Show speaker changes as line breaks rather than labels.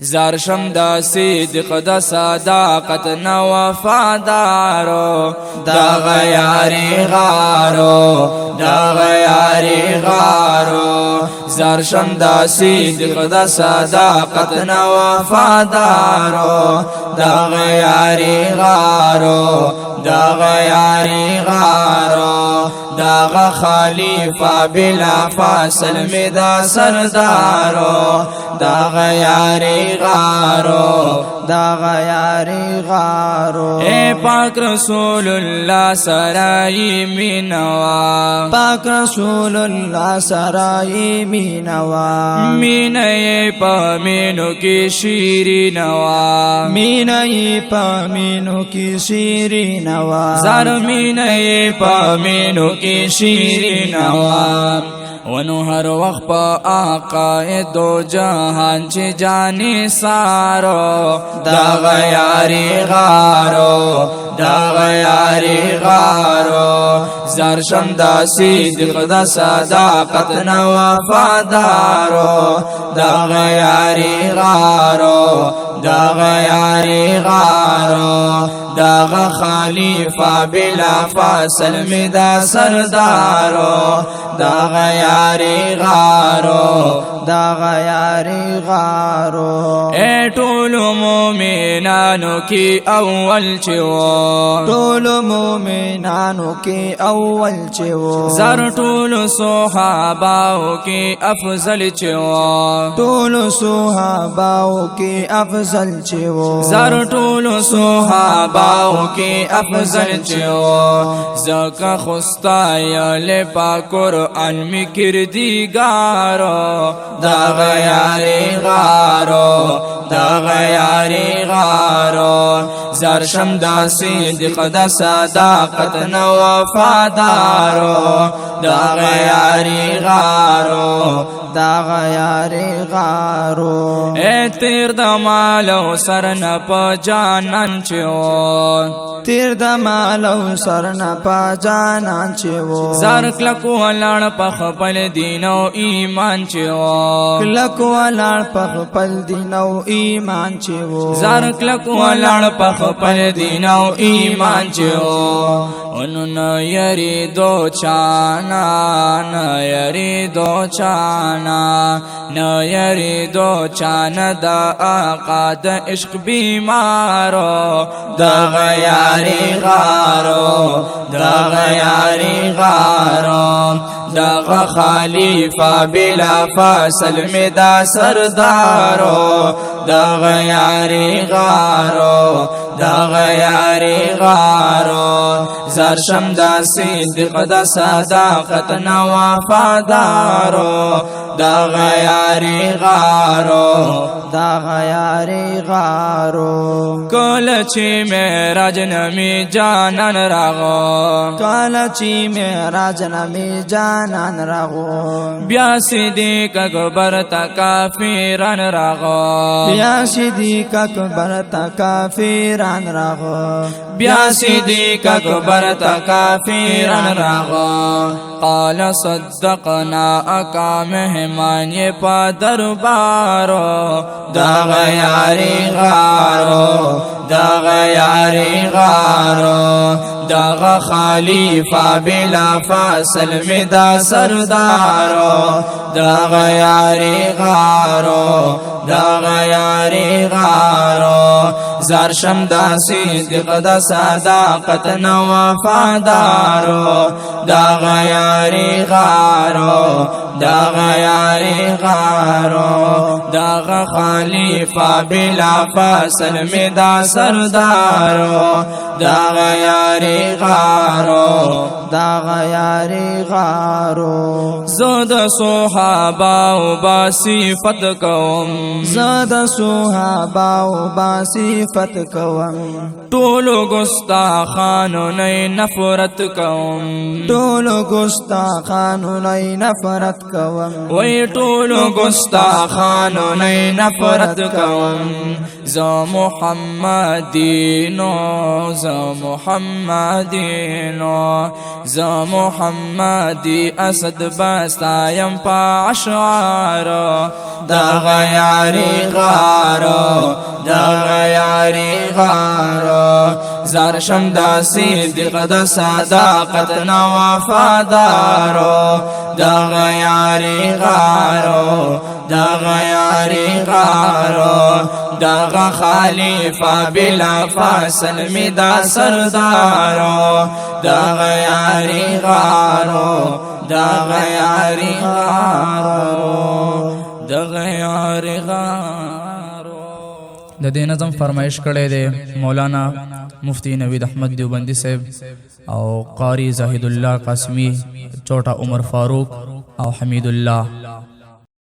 زارشم دا صدق دا صداقت نا وفادارو دا غیاری غارو دا غیاری غارو زارشم دا صدق دا صداقت نا وفادارو دا غیاری غارو دا غیاری غارو دا خلیفہ بلا فاصل میں دا سردارو دا غیاری غارو دا غیاری غارو اے پاک رسول اللہ سرائی مینوا
پاک رسول اللہ سرائی مینوا
مینئی پا مینو کی شیری نوا
مینئی پا مینو کی شیری نوا
زار مینئی پا مینو کی شیری نوا ونو ہر وقت پا آقا دو جہان چی جانی سارو دا غیاری غارو دا غیاری غارو زارشم دا صدق دا صداقت نا وفادارو دا غیاری غارو دا غیاری غارو دا خلیفہ بلا فاصل میں دا سردارو دا غیاری غارو
دا غیاری غارو
اے طول مومنانو کی اول چو
طول مومنانو کی اول چو
زر طول صحاباو کی افضل چو
طول صحاباو کی افضل چو
زر طول صحاباو کی افضل چو زکا خستای پا قرآن میں کردگارو دا غیاری غارو دا غیاری غارو زارشم دا صدق دا صداقت نا وفادارو دا غیاری غارو
دا غیاری غارو
اے تیر دا مالو سرن پا جانان چو
تیر دا مالو سرن پا جانان چو
زار کلکو لڑ پخ پل دینو ایمان چو
کلکو لڑ پخ پل دینو ایمان چو
زار کلکو لڑ پخ پل دینو ایمان چو انو نیری دو چانا نیری دو چانا نیری دو چانا دا آقا دا عشق بیمارو دا غیاری غارو دا غیاری غارو دا خلیفہ بلا فاصل میں دا سردارو دا غیاری غارو دا غیاری غارو زارشم دا صدق دا صداقت نا وفادارو دا غیاری غارو
دا غیاری غارو
کلچی معراج نمی جانان راغو
کلچی معراج نمی جانان راغو
بیا صدیق اکبر تا کافران راغو
بیا صدیق اکبر تا کافران راغو
بیا صدیق اکبر تا کافران راغو قال صدقنا اکا مہمان یہ پا دربارو دا غیاری غارو دا غیاری غارو دا خلیفہ بلا فاصل میں دا سردارو دا غیاری غارو دا غیاری غارو زارشم دا صدق دا صداقت نا وفادارو دا غیاری غارو دا غیاری غارو دا خلیفہ بلا فاصل میں دا سردارو دا غیاری غارو
دا غیاری غارو
زود صحاباو با صفت کوم
زاد صحاباو با صفت کوم
ټولو ګستاخانو نه نفرت کوم
ټولو ګستاخانو نه نفرت کوم
وی ټول ګستاخانو نه نفرت کوم زه محمدینو زه محمدینو زه محمدی اسد بستایم په اشعارو دغه یاري غارو دغه یاري غارو زار شم د صدق د صداقت نو وفادارو دغه یاري غارو دغه یاري غارو دغه خلیفہ بلا فاصل می دا سردارو دغه یاري غارو دغه یاري غارو دغه یاري غارو
د دې نظم فرمایش کړی دی مولانا مفتی نوید احمد دیوبندی صاحب او قاری زاهد الله قاسمی چوٹا عمر فاروق او حمید الله